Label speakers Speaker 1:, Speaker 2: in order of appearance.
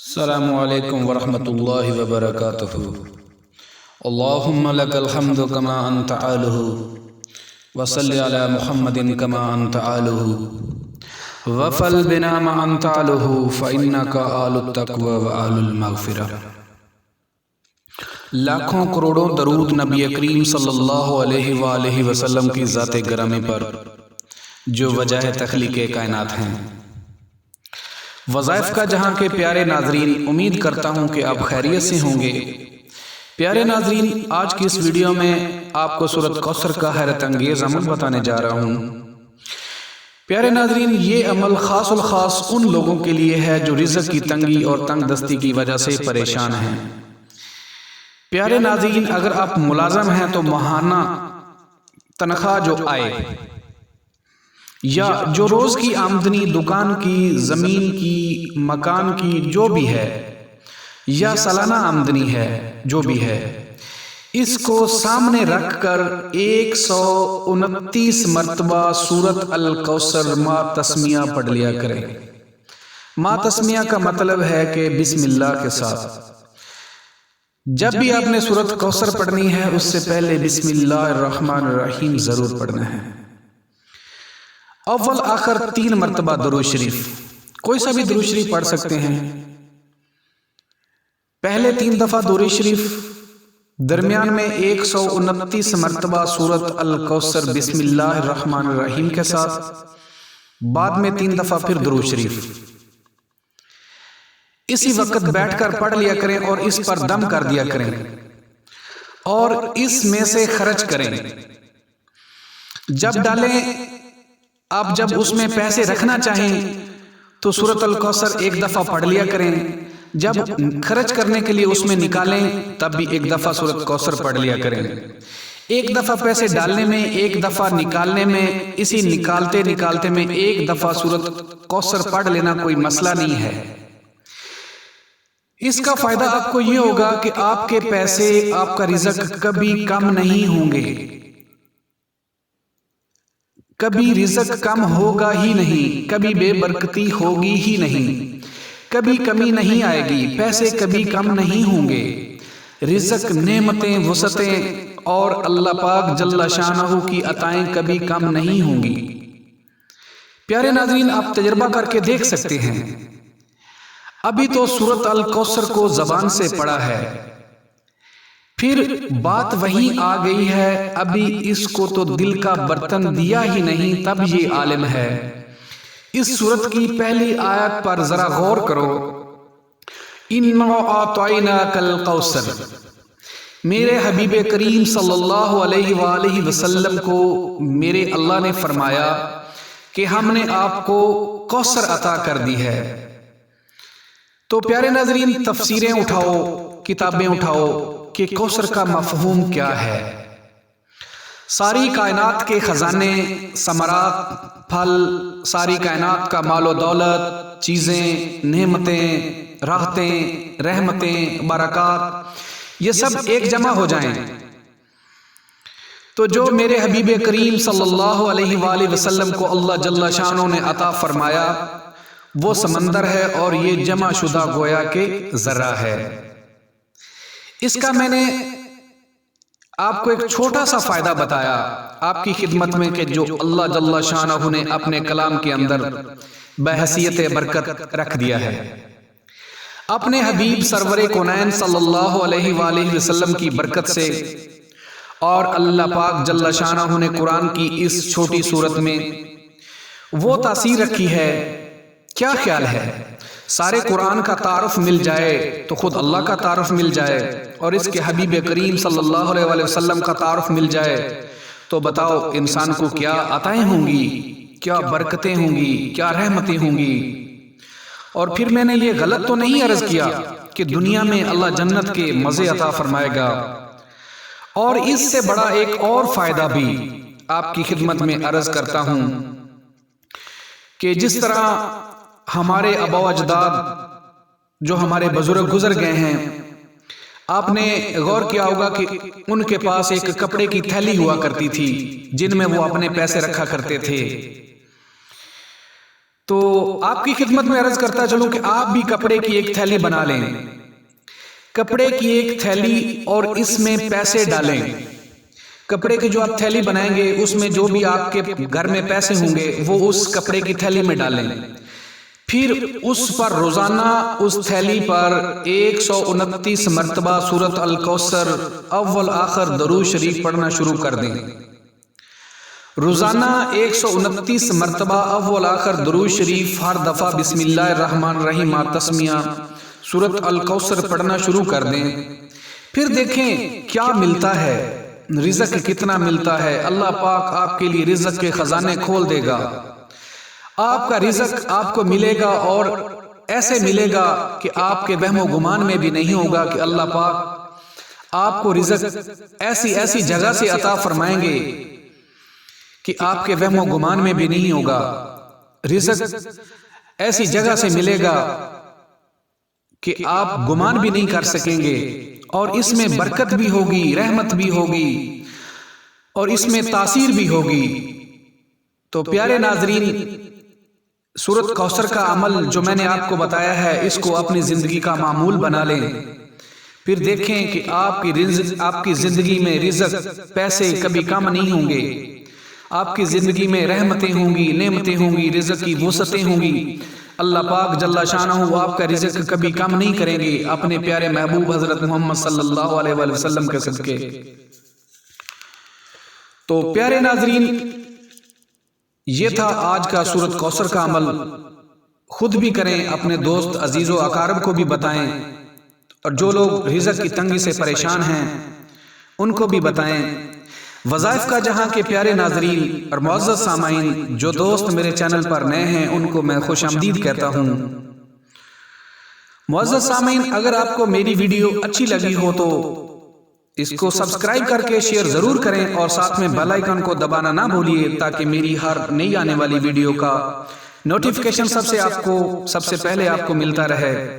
Speaker 1: السلام علیکم ورحمۃ اللہ وبرکاتہ۔ اللہم لک الحمد کما انت آلہ وصلی علی محمد کما انت آلہ وفل بنا ما انت آلہ فإنک آل التقوی و آل المغفرہ۔ لاکھوں کروڑوں درود نبی کریم صلی اللہ علیہ وآلہ وسلم کی ذات گرامی پر جو وجہ تخلیق کائنات ہیں۔ وظائف کا جہاں کے پیارے ناظرین، امید کرتا ہوں کہ آپ خیریت سے ہوں گے۔ پیارے ناظرین، آج کی اس ویڈیو میں آپ کو سورۃ کوثر کا حیرت انگیز عمل بتانے جا رہا ہوں۔ پیارے ناظرین، یہ عمل خاص الخاص ان لوگوں کے لیے ہے جو رزق کی تنگی اور تنگ دستی کی وجہ سے پریشان ہیں۔ پیارے ناظرین، اگر آپ ملازم ہیں تو ماہانہ تنخواہ جو آئے یا جو روز کی آمدنی دکان کی، زمین کی، مکان کی جو بھی ہے، یا سالانہ آمدنی ہے جو بھی ہے، اس کو سامنے رکھ کر 129 مرتبہ سورۃ الکوثر ما تسمیہ پڑھ لیا کریں۔ ما تسمیہ کا مطلب ہے کہ بسم اللہ کے ساتھ جب بھی آپ نے سورۃ کوثر پڑھنی ہے اس سے پہلے بسم اللہ الرحمن الرحیم ضرور پڑھنا ہے۔ اول آخر 3 مرتبہ درود شریف، کوئی سا بھی درود شریف پڑھ سکتے ہیں۔ پہلے 3 دفعہ درود شریف، درمیان میں 129 مرتبہ سورۃ الکوثر بسم اللہ الرحمن الرحیم کے ساتھ، بعد میں 3 دفعہ پھر درود شریف۔ اسی وقت بیٹھ کر پڑھ لیا کریں اور اس پر دم کر دیا کریں اور اس میں سے خرچ کریں۔ جب ڈالیں، آپ جب اس میں پیسے رکھنا چاہیں تو سورۃ الکوثر 1 دفعہ پڑھ لیا کریں، جب خرچ کرنے کے لیے اس میں نکالیں تب بھی 1 دفعہ سورۃ کوثر پڑھ لیا کریں۔ 1 دفعہ پیسے ڈالنے میں، 1 دفعہ نکالنے میں، اسی نکالتے میں 1 دفعہ سورۃ کوثر پڑھ لینا کوئی مسئلہ نہیں ہے۔ اس کا فائدہ آپ کو یہ ہوگا کہ آپ کے پیسے، آپ کا رزق کبھی کم نہیں ہوں گے، کبھی رزق کم ہوگا ہی نہیں، کبھی بے برکتی ہوگی ہی نہیں، کبھی کمی نہیں آئے گی، پیسے کبھی کم نہیں ہوں گے، رزق، نعمتیں، وسعتیں اور اللہ پاک جل شانہ کی عطائیں کبھی کم نہیں ہوں گی۔ پیارے ناظرین، آپ تجربہ کر کے دیکھ سکتے ہیں۔ ابھی تو سورۃ الکوثر کو زبان سے پڑھا ہے، پھر بات وہیں آ گئی ہے، ابھی اس کو تو دل کا برتن دیا ہی نہیں تب یہ عالم ہے۔ اس سورت کی پہلی آیت پر ذرا غور کرو، اِنَّا أَعْطَيْنَاكَ الْكَوْثَرَ۔ میرے حبیب کریم صلی اللہ علیہ وآلہ وسلم کو میرے اللہ نے فرمایا کہ ہم نے آپ کو کوثر عطا کر دی ہے۔ تو پیارے ناظرین، تفسیریں اٹھاؤ، کتابیں اٹھاؤ کہ کوثر کا مفہوم کیا ہے۔ ساری کائنات کے خزانے، ثمرات، پھل، ساری کائنات کا مال و دولت، چیزیں، نعمتیں، راحتیں، رحمتیں، برکات، یہ سب ایک جمع ہو جائیں تو جو میرے حبیب کریم صلی اللہ علیہ وآلہ وسلم کو اللہ جل شانہ نے عطا فرمایا وہ سمندر ہے اور یہ جمع شدہ گویا کہ ذرہ ہے۔ اس کا میں نے آپ کو ایک چھوٹا سا فائدہ بتایا آپ کی خدمت میں کہ جو اللہ جل شانہ نے اپنے کلام کے اندر بحیثیت برکت رکھ دیا ہے۔ اپنے حبیب سرور کونین صلی اللہ علیہ وآلہ وسلم کی برکت سے اور اللہ پاک جل شانہ نے قرآن کی اس چھوٹی صورت میں وہ تاثیر رکھی ہے۔ کیا خیال ہے سارے قرآن کا تعارف مل جائے تو خود اللہ کا تعارف مل جائے اور اس کے حبیب کریم صلی اللہ علیہ وآلہ وسلم کا تعارف مل جائے تو بتاؤ انسان کو کیا عطائیں ہوں گی، کیا برکتیں ہوں گی، کیا رحمتیں ہوں گی۔ اور پھر میں نے یہ غلط تو نہیں عرض کیا کہ دنیا میں اللہ جنت کے مزے عطا فرمائے گا، اور اس سے بڑا ایک اور فائدہ بھی آپ کی خدمت میں عرض کرتا ہوں کہ جس طرح ہمارے آبا و اجداد جو ہمارے بزرگ گزر گئے ہیں، آپ نے غور کیا ہوگا کہ ان کے پاس ایک کپڑے کی تھیلی ہوا کرتی تھی جن میں وہ اپنے پیسے رکھا کرتے تھے۔ تو آپ کی خدمت میں عرض کرتا چلوں کہ آپ بھی کپڑے کی ایک تھیلی بنا لیں، کپڑے کی ایک تھیلی، اور اس میں پیسے ڈالیں۔ کپڑے کی جو آپ تھیلی بنائیں گے اس میں جو بھی آپ کے گھر میں پیسے ہوں گے وہ اس کپڑے کی تھیلی میں ڈالیں، پھر اس پر روزانہ اس تھیلی پر 129 مرتبہ سورۃ الکوثر اول آخر درود شریف پڑھنا شروع کر دیں۔ روزانہ 129 مرتبہ اول آخر درود شریف، ہر دفعہ بسم اللہ الرحمن الرحیم تسمیہ سورۃ الکوثر پڑھنا شروع کر دیں۔ پھر دیکھیں کیا ملتا ہے، رزق کتنا ملتا ہے۔ اللہ پاک آپ کے لیے رزق کے خزانے کھول دے گا، آپ کا رزق آپ کو ملے گا، اور ایسے ملے گا کہ آپ کے وہم و گمان میں بھی نہیں ہوگا کہ اللہ پاک آپ کو رزق ایسی ایسی جگہ سے عطا فرمائیں گے کہ آپ کے وہم و گمان میں بھی نہیں ہوگا۔ رزق ایسی جگہ سے ملے گا کہ آپ گمان بھی نہیں کر سکیں گے، اور اس میں برکت بھی ہوگی، رحمت بھی ہوگی، اور اس میں تاثیر بھی ہوگی۔ تو پیارے ناظرین، سورۃ کوثر کا عمل جو میں نے آپ کو بتایا ہے اس کو اپنی زندگی کا معمول بنا لیں، پھر دیکھیں کہ آپ کی زندگی میں رزق، پیسے کبھی کم نہیں ہوں گے، آپ کی زندگی میں رحمتیں ہوں گی، نعمتیں ہوں گی، رزق کی وسعتیں ہوں گی۔ اللہ پاک جل شانہ آپ کا رزق کبھی کم نہیں کریں گے، اپنے پیارے محبوب حضرت محمد صلی اللہ علیہ وآلہ وسلم کے صدقے۔ تو پیارے ناظرین، یہ تھا آج کا سورۃ کوثر کا عمل۔ خود بھی کریں، اپنے دوست عزیز و اقارب کو بھی بتائیں، اور جو لوگ رزق کی تنگی سے پریشان ہیں ان کو بھی بتائیں۔ وظائف کا جہاں کے پیارے ناظرین اور معزز سامعین، جو دوست میرے چینل پر نئے ہیں ان کو میں خوش آمدید کہتا ہوں۔ معزز سامعین، اگر آپ کو میری ویڈیو اچھی لگی ہو تو اس کو سبسکرائب کر کے شیئر ضرور کریں، اور ساتھ میں بیل آئیکن کو دبانا نہ بھولیے تاکہ میری ہر نئی آنے والی ویڈیو کا نوٹیفیکیشن سب سے پہلے آپ کو ملتا رہے۔